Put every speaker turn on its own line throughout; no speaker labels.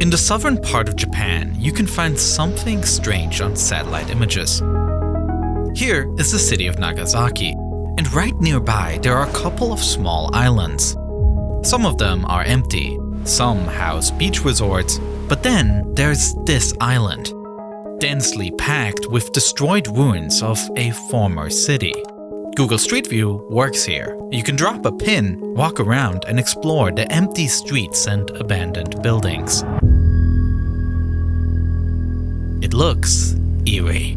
In the southern part of Japan, you can find something strange on satellite images. Here is the city of Nagasaki, and right nearby there are a couple of small islands. Some of them are empty, some house beach resorts, but then there's this island, densely packed with destroyed ruins of a former city. Google Street View works here. You can drop a pin, walk around, and explore the empty streets and abandoned buildings. It looks eerie.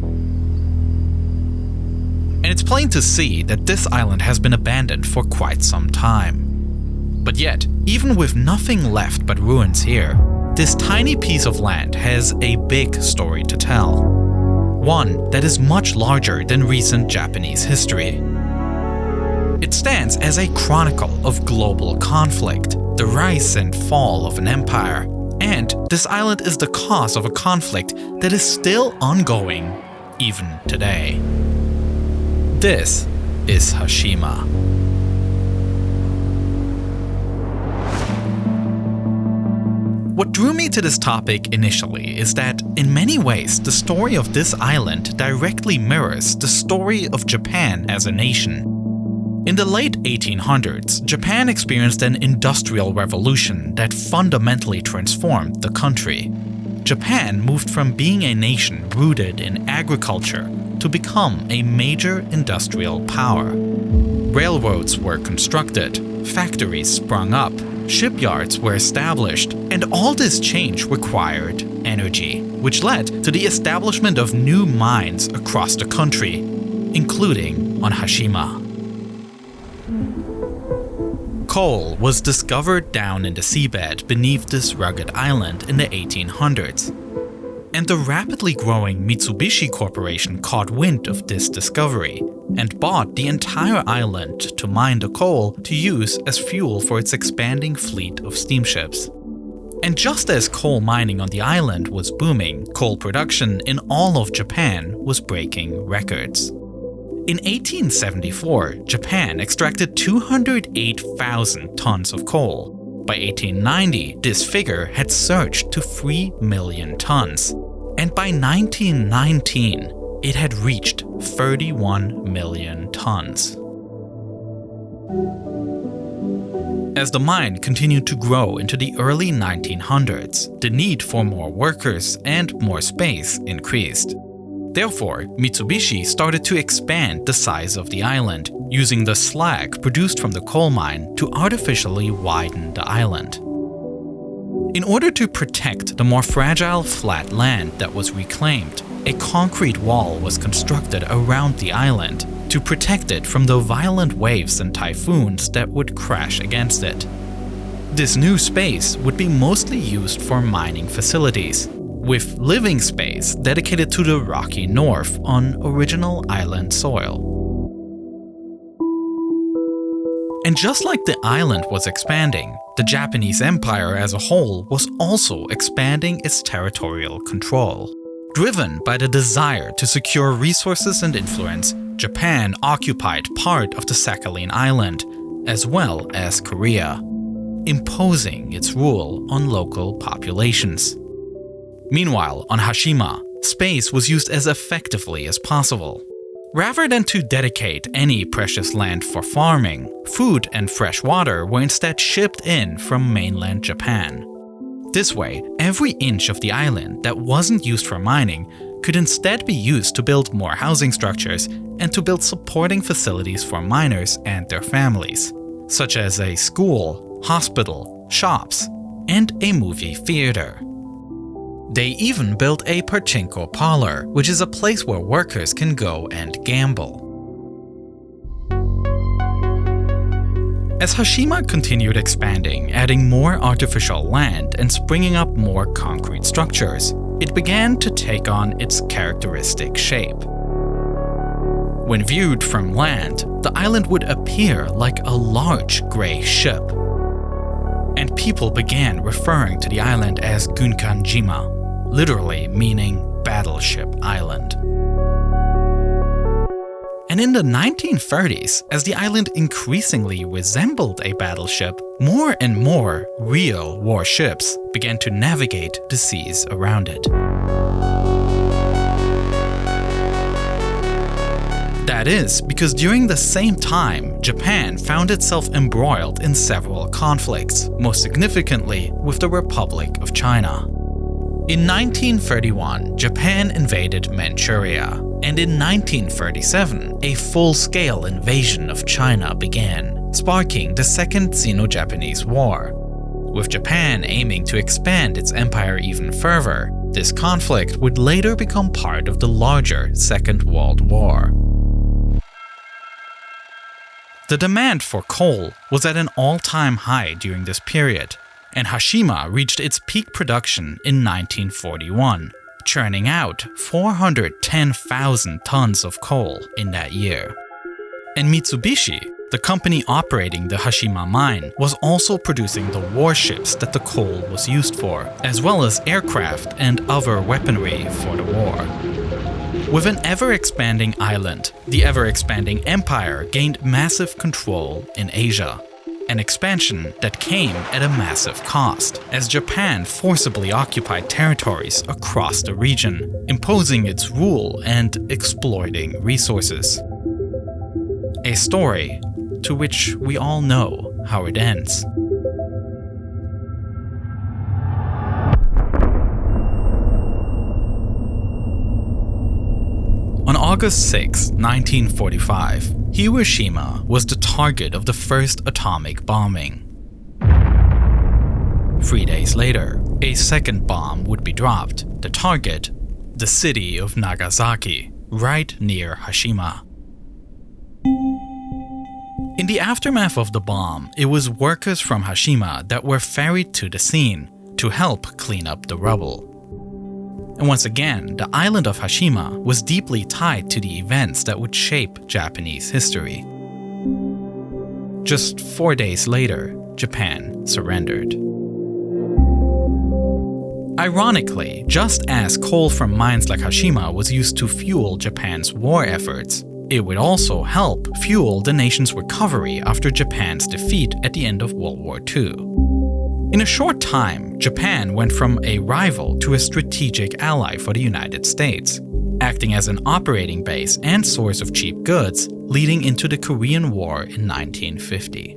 And it's plain to see that this island has been abandoned for quite some time. But yet, even with nothing left but ruins here, this tiny piece of land has a big story to tell. One that is much larger than recent Japanese history. It stands as a chronicle of global conflict, the rise and fall of an empire, and this island is the cause of a conflict that is still ongoing even today. This is Hashima. What drew me to this topic initially is that, in many ways, the story of this island directly mirrors the story of Japan as a nation. In the late 1800s, Japan experienced an industrial revolution that fundamentally transformed the country. Japan moved from being a nation rooted in agriculture to become a major industrial power. Railroads were constructed, factories sprung up, shipyards were established, and all this change required energy, which led to the establishment of new mines across the country, including on Hashima. Coal was discovered down in the seabed beneath this rugged island in the 1800s. And the rapidly growing Mitsubishi Corporation caught wind of this discovery and bought the entire island to mine the coal to use as fuel for its expanding fleet of steamships. And just as coal mining on the island was booming, coal production in all of Japan was breaking records. In 1874, Japan extracted 208,000 tons of coal. By 1890, this figure had surged to 3 million tons. And by 1919, it had reached 31 million tons. As the mine continued to grow into the early 1900s, the need for more workers and more space increased. Therefore, Mitsubishi started to expand the size of the island, using the slag produced from the coal mine to artificially widen the island. In order to protect the more fragile flat land that was reclaimed, a concrete wall was constructed around the island to protect it from the violent waves and typhoons that would crash against it. This new space would be mostly used for mining facilities, with living space dedicated to the rocky north on original island soil. And just like the island was expanding, the Japanese Empire as a whole was also expanding its territorial control. Driven by the desire to secure resources and influence, Japan occupied part of the Sakhalin Island, as well as Korea, imposing its rule on local populations. Meanwhile, on Hashima, space was used as effectively as possible. Rather than to dedicate any precious land for farming, food and fresh water were instead shipped in from mainland Japan. This way, every inch of the island that wasn't used for mining could instead be used to build more housing structures and to build supporting facilities for miners and their families, such as a school, hospital, shops, and a movie theater. They even built a pachinko parlor, which is a place where workers can go and gamble. As Hashima continued expanding, adding more artificial land and springing up more concrete structures, it began to take on its characteristic shape. When viewed from land, the island would appear like a large gray ship. And people began referring to the island as Gunkanjima, literally meaning Battleship Island. And in the 1930s, as the island increasingly resembled a battleship, more and more real warships began to navigate the seas around it. That is because during the same time, Japan found itself embroiled in several conflicts, most significantly with the Republic of China. In 1931, Japan invaded Manchuria, and in 1937, a full-scale invasion of China began, sparking the Second Sino-Japanese War. With Japan aiming to expand its empire even further, this conflict would later become part of the larger Second World War. The demand for coal was at an all-time high during this period, and Hashima reached its peak production in 1941, churning out 410,000 tons of coal in that year. And Mitsubishi, the company operating the Hashima mine, was also producing the warships that the coal was used for, as well as aircraft and other weaponry for the war. With an ever-expanding island, the ever-expanding empire gained massive control in Asia. An expansion that came at a massive cost, as Japan forcibly occupied territories across the region, imposing its rule and exploiting resources. A story to which we all know how it ends. On August 6, 1945, Hiroshima was the target of the first atomic bombing. 3 days later, a second bomb would be dropped, the target, the city of Nagasaki, right near Hashima. In the aftermath of the bomb, it was workers from Hashima that were ferried to the scene to help clean up the rubble. And once again, the island of Hashima was deeply tied to the events that would shape Japanese history. Just 4 days later, Japan surrendered. Ironically, just as coal from mines like Hashima was used to fuel Japan's war efforts, it would also help fuel the nation's recovery after Japan's defeat at the end of World War II. In a short time, Japan went from a rival to a strategic ally for the United States, acting as an operating base and source of cheap goods leading into the Korean War in 1950.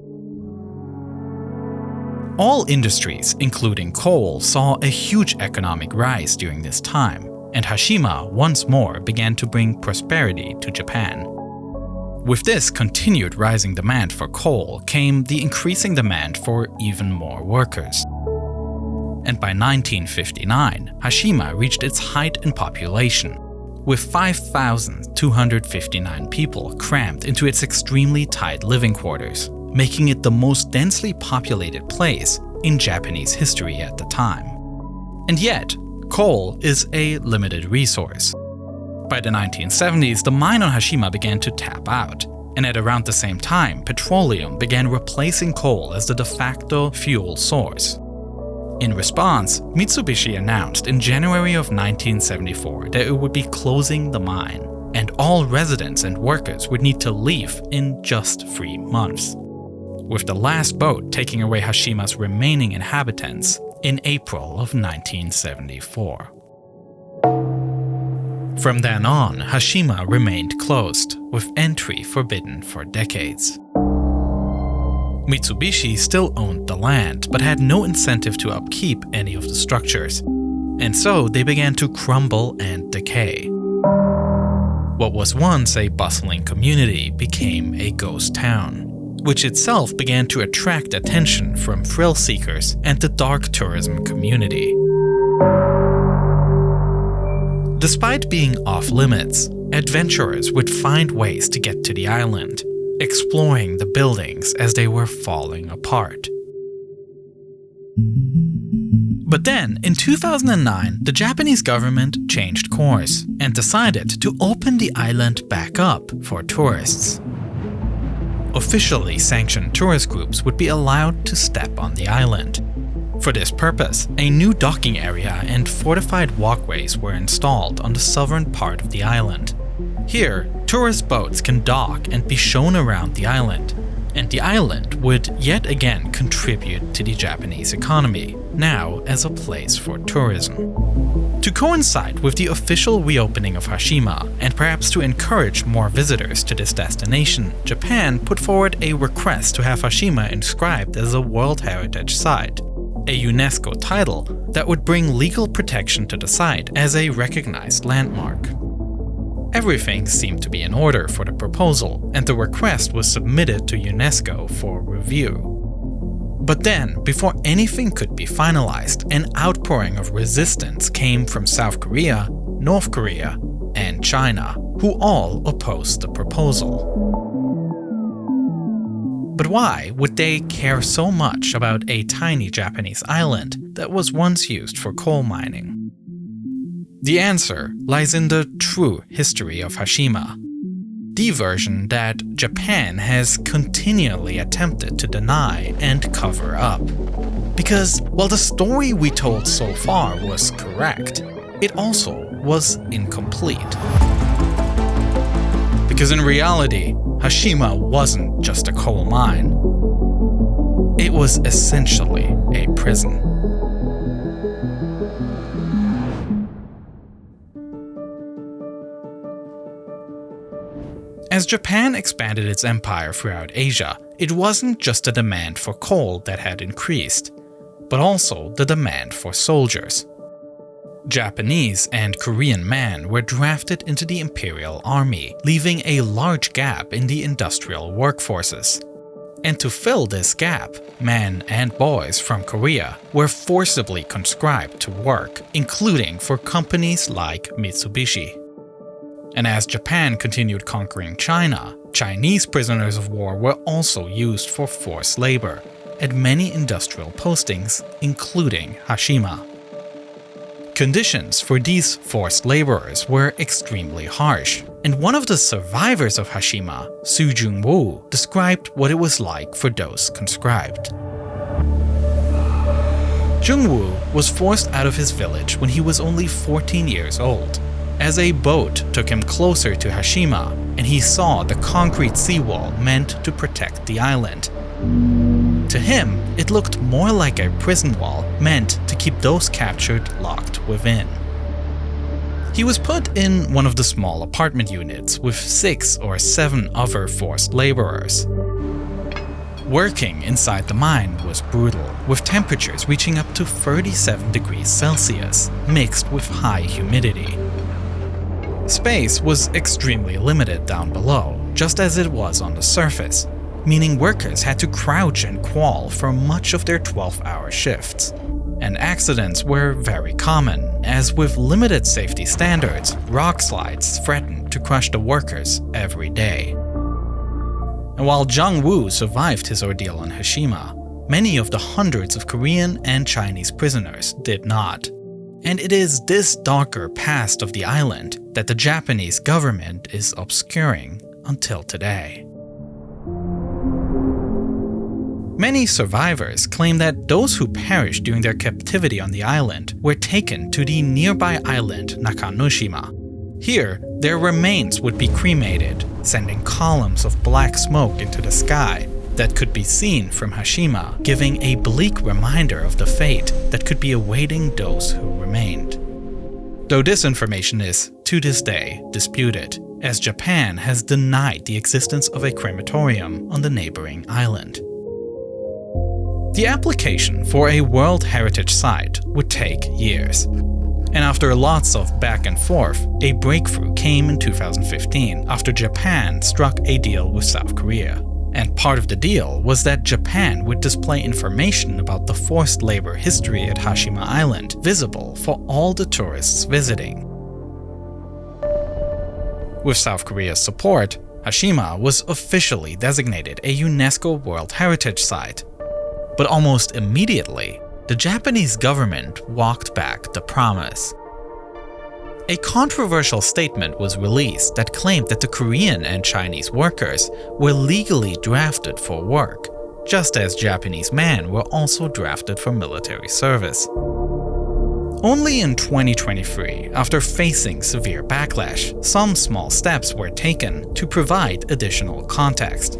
All industries, including coal, saw a huge economic rise during this time, and Hashima once more began to bring prosperity to Japan. With this continued rising demand for coal came the increasing demand for even more workers. And by 1959, Hashima reached its height in population, with 5,259 people crammed into its extremely tight living quarters, making it the most densely populated place in Japanese history at the time. And yet, coal is a limited resource. By the 1970s, the mine on Hashima began to tap out, and at around the same time, petroleum began replacing coal as the de facto fuel source. In response, Mitsubishi announced in January of 1974 that it would be closing the mine, and all residents and workers would need to leave in just 3 months, with the last boat taking away Hashima's remaining inhabitants in April of 1974. From then on, Hashima remained closed, with entry forbidden for decades. Mitsubishi still owned the land, but had no incentive to upkeep any of the structures, and so they began to crumble and decay. What was once a bustling community became a ghost town, which itself began to attract attention from thrill seekers and the dark tourism community. Despite being off-limits, adventurers would find ways to get to the island, exploring the buildings as they were falling apart. But then, in 2009, the Japanese government changed course and decided to open the island back up for tourists. Officially sanctioned tourist groups would be allowed to step on the island. For this purpose, a new docking area and fortified walkways were installed on the southern part of the island, Here, tourist boats can dock and be shown around the island, and the island would yet again contribute to the Japanese economy, now as a place for tourism. To coincide with the official reopening of Hashima, and perhaps to encourage more visitors to this destination, Japan put forward a request to have Hashima inscribed as a World Heritage Site, a UNESCO title that would bring legal protection to the site as a recognized landmark. Everything seemed to be in order for the proposal, and the request was submitted to UNESCO for review. But then, before anything could be finalized, an outpouring of resistance came from South Korea, North Korea, and China, who all opposed the proposal. But why would they care so much about a tiny Japanese island that was once used for coal mining? The answer lies in the true history of Hashima, the version that Japan has continually attempted to deny and cover up. Because while the story we told so far was correct, it also was incomplete. Because in reality, Hashima wasn't just a coal mine. It was essentially a prison. As Japan expanded its empire throughout Asia, it wasn't just the demand for coal that had increased, but also the demand for soldiers. Japanese and Korean men were drafted into the Imperial Army, leaving a large gap in the industrial workforces. And to fill this gap, men and boys from Korea were forcibly conscribed to work, including for companies like Mitsubishi. And as Japan continued conquering China, Chinese prisoners of war were also used for forced labor at many industrial postings, including Hashima. Conditions for these forced laborers were extremely harsh, and one of the survivors of Hashima, Su Jung-woo, described what it was like for those conscribed. Jung-woo was forced out of his village when he was only 14 years old, as a boat took him closer to Hashima, and he saw the concrete seawall meant to protect the island. To him, it looked more like a prison wall meant to keep those captured locked within. He was put in one of the small apartment units with 6 or 7 other forced laborers. Working inside the mine was brutal, with temperatures reaching up to 37 degrees Celsius, mixed with high humidity. Space was extremely limited down below, just as it was on the surface, meaning workers had to crouch and crawl for much of their 12-hour shifts. And accidents were very common, as with limited safety standards, rock slides threatened to crush the workers every day. And while Jung-woo survived his ordeal on Hashima, many of the hundreds of Korean and Chinese prisoners did not. And it is this darker past of the island that the Japanese government is obscuring until today. Many survivors claim that those who perished during their captivity on the island were taken to the nearby island Nakanoshima. Here, their remains would be cremated, sending columns of black smoke into the sky that could be seen from Hashima, giving a bleak reminder of the fate that could be awaiting those who remained. Though this information is, to this day, disputed, as Japan has denied the existence of a crematorium on the neighboring island. The application for a World Heritage Site would take years. And after lots of back and forth, a breakthrough came in 2015 after Japan struck a deal with South Korea. And part of the deal was that Japan would display information about the forced labor history at Hashima Island visible for all the tourists visiting. With South Korea's support, Hashima was officially designated a UNESCO World Heritage Site. But almost immediately, the Japanese government walked back the promise. A controversial statement was released that claimed that the Korean and Chinese workers were legally drafted for work, just as Japanese men were also drafted for military service. Only in 2023, after facing severe backlash, some small steps were taken to provide additional context.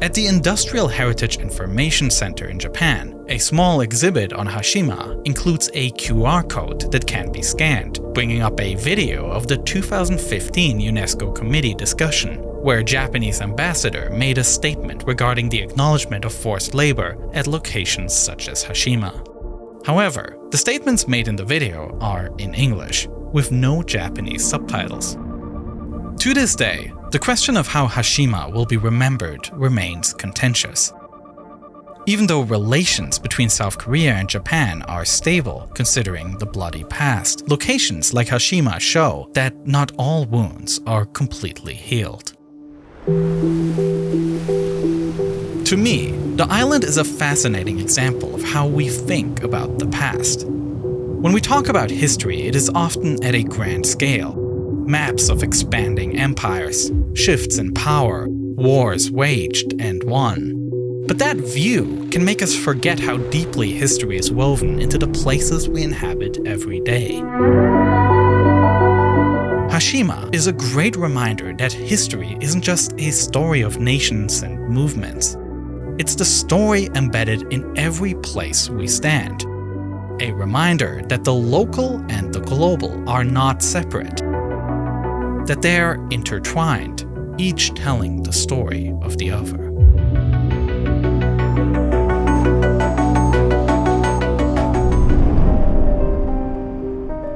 At the Industrial Heritage Information Center in Japan, a small exhibit on Hashima includes a QR code that can be scanned, bringing up a video of the 2015 UNESCO committee discussion, where a Japanese ambassador made a statement regarding the acknowledgement of forced labor at locations such as Hashima. However, the statements made in the video are in English, with no Japanese subtitles. To this day, the question of how Hashima will be remembered remains contentious. Even though relations between South Korea and Japan are stable considering the bloody past, locations like Hashima show that not all wounds are completely healed. To me, the island is a fascinating example of how we think about the past. When we talk about history, it is often at a grand scale. Maps of expanding empires, shifts in power, wars waged and won. But that view can make us forget how deeply history is woven into the places we inhabit every day. Hashima is a great reminder that history isn't just a story of nations and movements. It's the story embedded in every place we stand. A reminder that the local and the global are not separate. That they're intertwined, each telling the story of the other.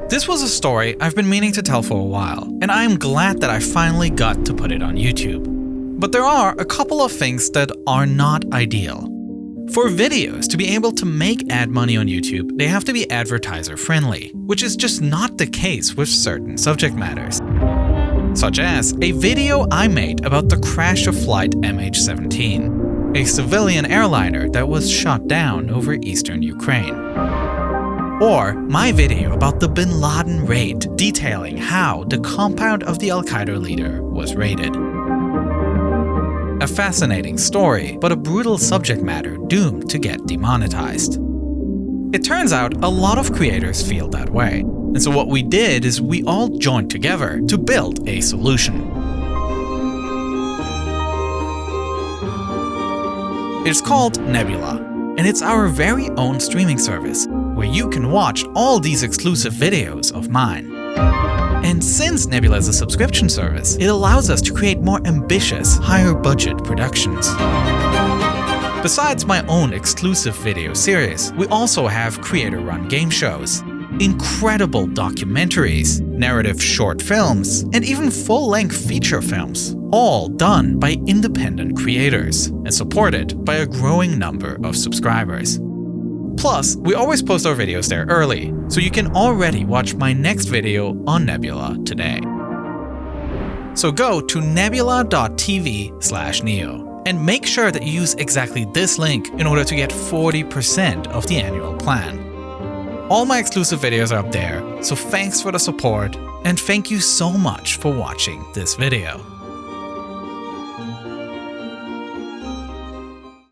This was a story I've been meaning to tell for a while, and I am glad that I finally got to put it on YouTube. But there are a couple of things that are not ideal. For videos to be able to make ad money on YouTube, they have to be advertiser friendly, which is just not the case with certain subject matters. Such as a video I made about the crash of flight MH17, a civilian airliner that was shot down over eastern Ukraine. Or my video about the Bin Laden raid, detailing how the compound of the Al-Qaeda leader was raided. A fascinating story, but a brutal subject matter doomed to get demonetized. It turns out a lot of creators feel that way. And so what we did is we all joined together to build a solution. It's called Nebula, and it's our very own streaming service, where you can watch all these exclusive videos of mine. And since Nebula is a subscription service, it allows us to create more ambitious, higher-budget productions. Besides my own exclusive video series, we also have creator-run game shows, incredible documentaries, narrative short films, and even full-length feature films, all done by independent creators and supported by a growing number of subscribers. Plus, we always post our videos there early, so you can already watch my next video on Nebula today. So go to nebula.tv/neo and make sure that you use exactly this link in order to get 40% of the annual plan. All my exclusive videos are up there, so thanks for the support, and thank you so much for watching this video.